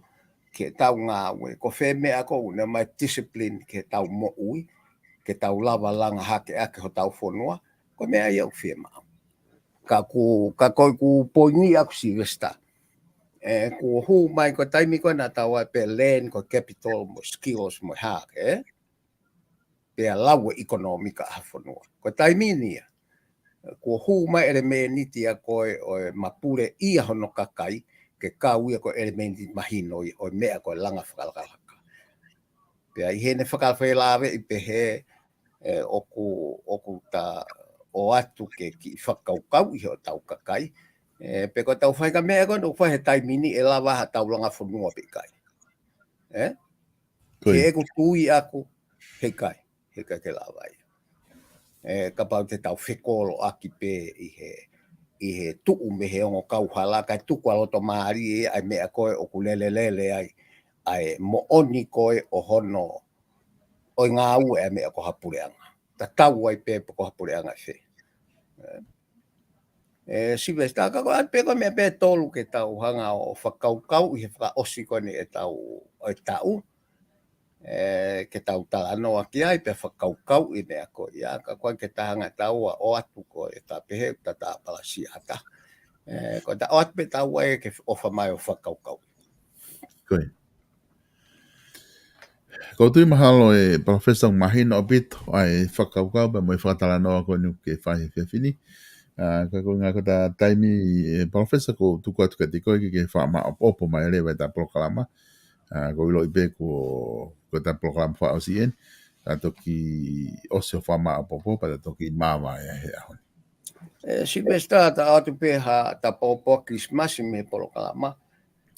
ke tau ngā ue, ko whe mea ko una mai discipline ke tau mo ui, ke tau lava langa hake ake ho tau whonua, ko mea iau whia mao. Ka koe ku poini aku si westa. Ku hu mai ko taimi koe nā tau ai pe land, ko capital, mo skills, mo hake, Pea lawa ekonomika a whonua. Ko taimi nia. Ku hu mai ere me niti a koe o mapure ia hono kakai, ke kau ia ko ere me niti mahino o mea koe langa whakalaka. Pea i hene whakalawhelawe i pehe, oku ta o atu ke ki whakaukau i ho tau kakai. Pe ko tau whaika mea koe, no whahe taimini e lawa ha tau langa whanua pe kai. Ke eku tui aku, he kai ke lawa ia. Ka pau te tau whekolo aki pe i he tuu me he ongo kauhala, kai tuku aloto maari ai mea koe oku lele ai mo oni koe o hono o ngā ue e mea ko hapureanga. Ta tau ai pepe ko hapureanga whe. Siwe sta ka koe pe ko mea pe tolu ke tau hanga o whakaukau i he whakaosi kone e tau. Ke tau talanoa ki ai pe whakaukau i mea koe. Ia ka koe ke tahanga tau o atu koe e ta pehe ta ta palasi ata. Ko ta o atu pe tau ai ke ofa mai o whakaukau. Koe. Ko tui mahalo e Professor Mahino Obito ai whakaukau pa mo i whatalanoa ko nu ke whahe whiawhini. Ka ko ngā kata taimi Professor ko tuku atu ka te koe ke whaama opo mai lewa ta proklama. Ko ilo i pe ko ta proklama wha o sien. Ta toki osio whaama opo pa ta toki māma e he ahoni. Si besta ta atu pe ha ta popo Christmas me proklama.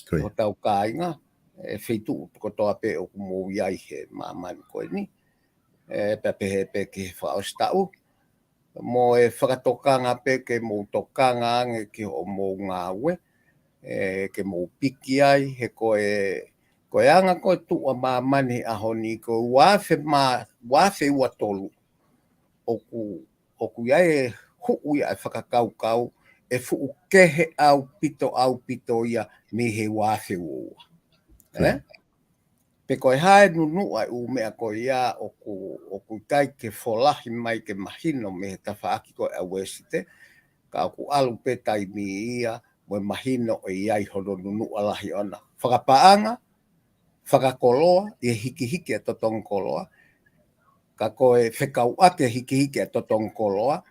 Koe. O tau kāinga. Feitu ko toa pe o mo iai he mamani koe ni. Pe pe ke whaostau. Mo e whakatokanga pe ke mo tokanga ange ke o mo ngā ue. Ke mo piki ai he koe anga koe tua mamani ahoni ko wafe ua tolu. Oku iai huu ia e whakakaukau e fuu kehe au pito ia me he wafe ua. Pe koe hae nunu ai u mea koe ia oku tai ke wholahi mai ke mahino me he tawhaaki koe a wesite. Ka oku alu pe taimi ia mo mahino o iai hono nunu alahi ona. Whakapaanga, whakakoloa, i hiki a totongkoloa. Ka koe whekau ate hiki a totongkoloa,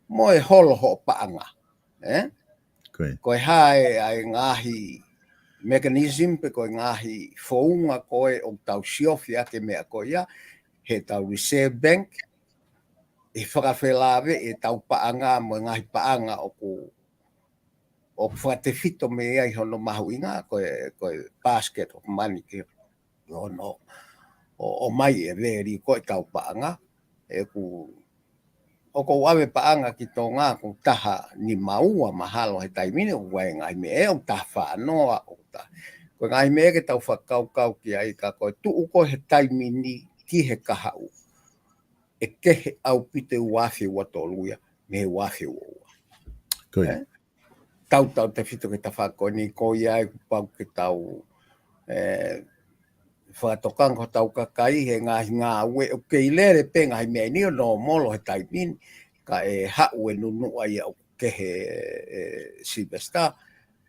mo e holo ho paanga. Koe hae ai ngahi mechanism pe koe ngahi whounga koe o tau siofi ake mea koe ia, he tau Reserve Bank, e whakawhelawe e tau paanga mo ngahi paanga o whakatewhito me ia i hono mahu inga, koe basket of money ke hono o mai e veri koe tau paanga, o ko awe paanga ki tō ngā ko taha ni maua mahalo he taimine o wai ngai me e o taha whaanoa o taha. Ko ngai me ke tau whakaukau ki ai ka koe tuu ko he taimini ki he kahau. E kehe au pite wafi watoluia me he wafi ua. Koe. Tau te whito ke ta whako ni ko iai pau ke tau whakatokang ko tau kakai he ngā ue o kei lere pe ngā mea ni no molo he taipini ka e hau e nunu ai au ke he Silvester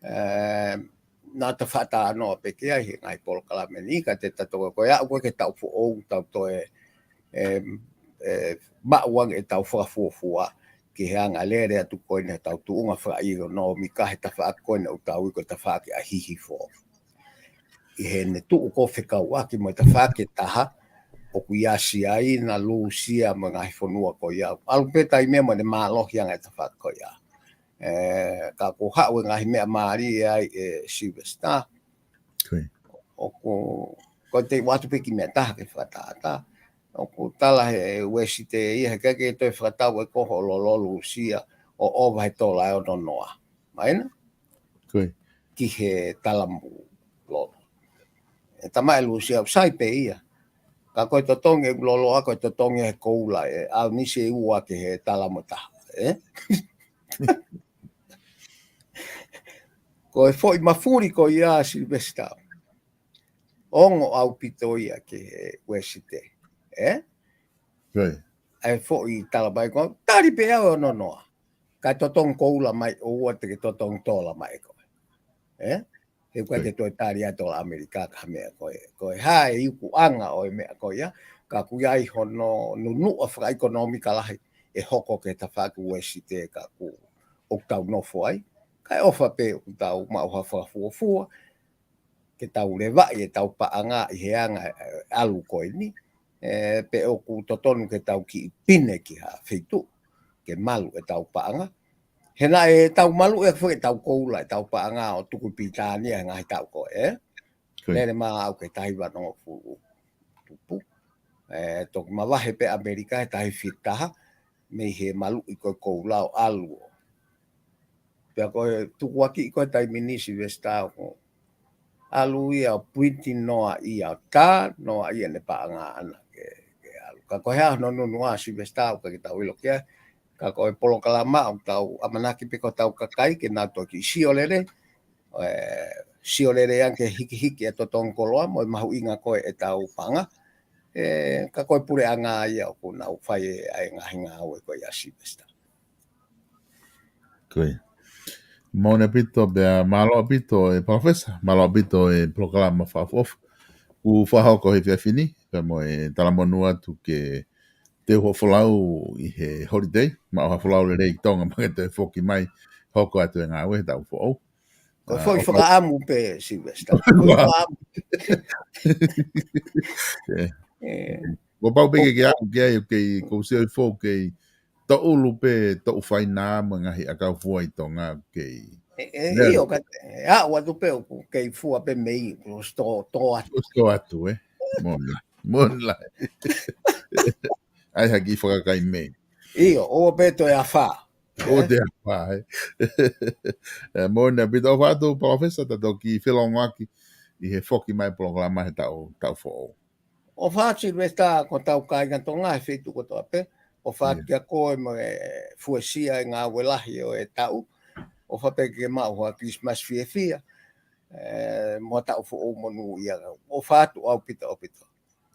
nā ta whata anō pe ke ai he ngai Polokalame ni ka te tatoa ko ia ue ke tau fu ou tau to mauang e tau whakafuafua ki he anga lere atu koina tau tuunga whakairo no mi ka he ta whaakoina o tau i ko ta whaake a hihi fo. I he ne tuu ko whekau aki mo ta whaake taha o ku iasi ai na lusia mga hifonua ko ia. Alu peta i mea mo ne mālohi anga ta whaake ko ia. Ka ko hau ngahi mea maari ai Silvester. O ko te watu peki mea taha ke whataata. O ko tala he wesi te ia he kake toi whakatau e koho lololu sia o owa he tola e ono noa. Maina? Ki he talamu lolo. E tama e lusia sai pe ia. Ka koe to tonge lolo a koe to tonge he koula e au nisi e ua ke he talamu taha. Ko e foi mafuri ko ia Silvester. Ongo au pito ia ke he wesi te. Ai foi talabai ko tari pe au no noa. Ka totong koula mai o ua te ke totong tola mai ko. He koe te toi tari atola Amerika ka mea koe hae iuku anga o e mea koe ia. Ka kuiai hono nunua whaka ekonomika lahi e hoko ke ta whaku wesi te ka ku o tau nofo ai. Kai ofa pe o tau mauha whakafuafua. Ke tau lewa i e tau paanga i he anga alu koe ni. Pe o ku totonu ke tau ki pine ki ha whitu. Ke malu e tau paanga. Hena e tau malu e whi tau koula e tau paanga o tuku pitania ngai tau koe. Lere maa au ke tahi wano furu tupu. Tok mawahe pe Amerika e tahi whitaha. Me he malu i koe koula o alu. Pea koe tuku aki i koe tai minisi Silvester ko. Alu ia puiti noa ia ta noa ia ne paanga ana ke alu. Ka koe hea no nunua Silvester ka ki tau ilo kia. Ka koe Polokalama au tau amanaki pe ko tau kakai ke nā toki siolere. Siolere anke hiki e totong koloa mo i mahu inga koe e tau panga. Ka koe pure anga ia o kuna u whai e ngahinga au e koe ia Silvester. Koe. Mauna pito bea malo pito e professor, malo pito e Polokalama whaafof. U whahoko he whiawhini, ka mo e talamonua tu ke te ho wholau i he holiday, ma o ha wholau le rei tonga mga te whoki mai, hoko atu e ngā ue, tau whoau. Ko foi whakaamu pe Silvester. Ko pau peke ke aku ke ai, kei kouseo i whou kei to ulu pe to whai nā mga hi akau fua i tonga kei. Io ka ua tu pe kei fua pe mei, sto atu. Sto atu, Monla. Ai haki whakakai mei. Io, o beto e a wha. O te a wha, Mona bita o whātou professor tato ki whelongwaki i he whoki mai Polokalama he tau whoau. O whāti resta ko tau kāinga tō ngā he whetu ko tō ape. O whāti a koe mo e fuesia i ngā welahi o e tau. O whapeke ke mau hoa Christmas whiawhia. Mo tau whoau monu ia. O whātu au pita o pita.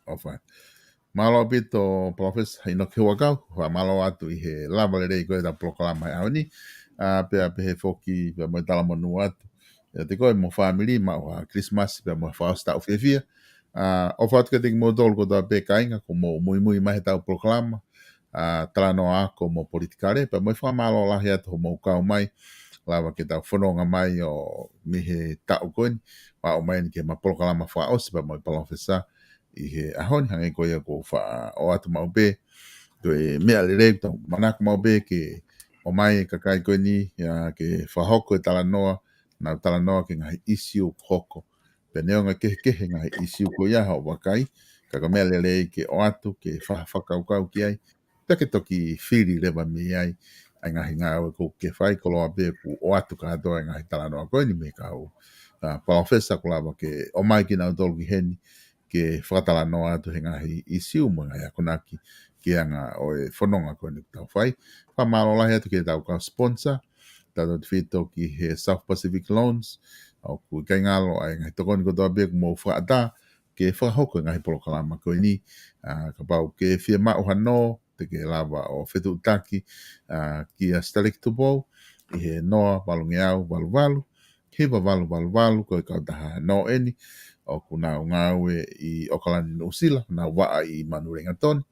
O whātu. Malo pito professor ino ke wakau, wa malo atu i he lava le rei koe ta Polokalama e auni, pea pe he whoki pea mo e tala monu atu. Te koe mo family ma wa Christmas pea mo whaosta o whiawhia. O whātu ke teki mo tolu ko ta pe kainga ko mo mui mahe tau Polokalama, tala no ako mo politikare, pea mo i whamalo lahi atu ho mo kau mai, lava ke tau whanonga mai o mihe tau koe ni, wa o mai ni ke ma Polokalama whaosi pea mo i professor, i he ahoni hangi koia ko wha o atu mau be to e mea le rei tau manaka mau be ke o mai kakai koe ni ke whahoko e talanoa na talanoa ke ngahi isiu hoko pe neonga kehe ngahi isiu ko ia hao wakai kaka mea le rei ke o atu ke whakaukau ki ai peke toki whiri rewa mi ai ai ngahi ngāwe ko ke whai koloa be ku o atu ka hatoa e ngahi talanoa koe ni me ka au professor ko lava ke o mai ki nau tolu ki heni ke whakatala noa atu he ngahi i siu mga ia konaki ki anga o e whanonga koe ni tau whai. Whamalo lahi atu ke tau ka sponsor, tau te whito ki he South Pacific Loans, au ku kai ngalo ai ngai tokoni ko toa beku mo whaata, ke whakahoko ngahi polo kalama koe ni, ka pau ke whia mao hano, te ke lava o whetu utaki, ki a Starik Tupo, i he noa walungi au walu, hiwa walu, koe kautaha no eni, o kuna o ngawe i Okalani Nusila, na waa i Manu Ringatoni,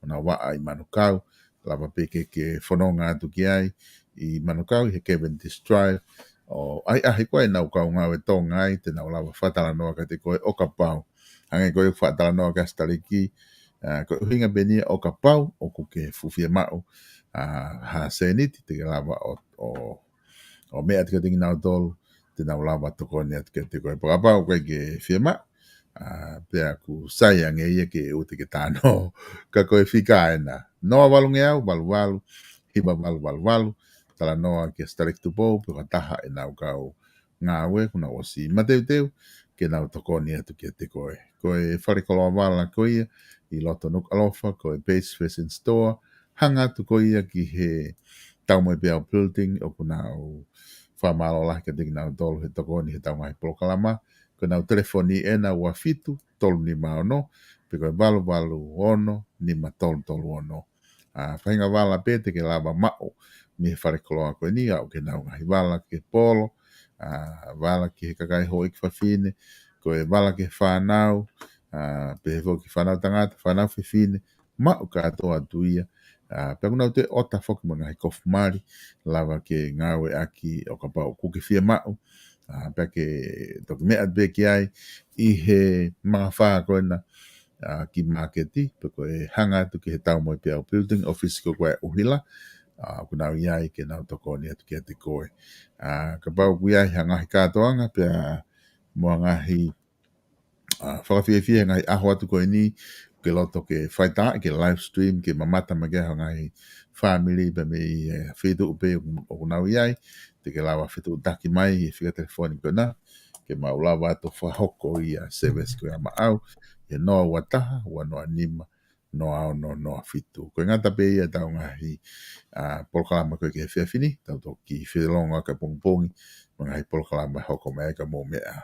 na waa i Manukau, lava peke ke whanonga atu ki ai, i Manukau, i he Cavendish Drive, o ai ahi koe nau kau ngawe tō ngai, te nau lava whatala noa ka te koe o ka pau. Hange koe whatala noa ka Stariki, koe uhinga benia o ka pau, o kuke fuwhia mau, ha seniti, te lava o mea te katingi nau tolu, te nau lava tokoni atu ke te koe pakapau koe ke whia mau, pea ku saya nge ia ke ute ke tāno, ka koe whika ena. Noa walungi au, walu, hiba walu, tala noa ke Starik Tupo, pika taha e nau kau ngawe, kuna osi mateu, ke nau tokoni atu ke te koe. Koe wharikoloa wala koe ia, i loto nuk alofa, koe Base Fashion Store, hanga atu koe ia ki he taumoe pia building, o kuna o whamalo lahi ka tiki nau tolu he tokoni he taungai polokalama, koe nau telefoni ena ua fitu, tolu ni maono, pe koe walu ono, ni ma tolu ono. Whainga wala pete ke lava mao, mi he wharekoloa koe ni au ke nau ngahi wala ke polo, wala ki he kakai ho ik whawhine, koe wala ke whanau, pe he ki whanau tangata, whanau whiwhine, mao ka atoa tuia, pe kuna te ota whoki mo ngahi kofu mari, lava ke ngawe aki o ka pau kuke whia mao, pe ke toki mea be ki ai, i he mga whaa koe na, ki marketi, pe koe hanga atu ki he tau moe pia o building office ko koe uhila, kuna iai ke nau tokoni atu ki ate koe. Ka pau ku iai hangahi kātoanga, pia mua ngahi whakawhiawhia ngahi aho atu koe ni, ke loto ke whaita, ke live stream, ke mamata mageha ngahi family, pe me whitu upe o kuna iai, te ke lawa whitu utaki mai, i whika telefoni koe na, ke maulawa atu whahoko i a service koe ama au, e noa wataha, ua noa nima, noa ao noa fitu. Koe ngata pe ia tau ngahi polokalama koe ke whiawhini, tau toki whilonga ka pongpongi, ngahi polokalama hoko mea ka mō mea.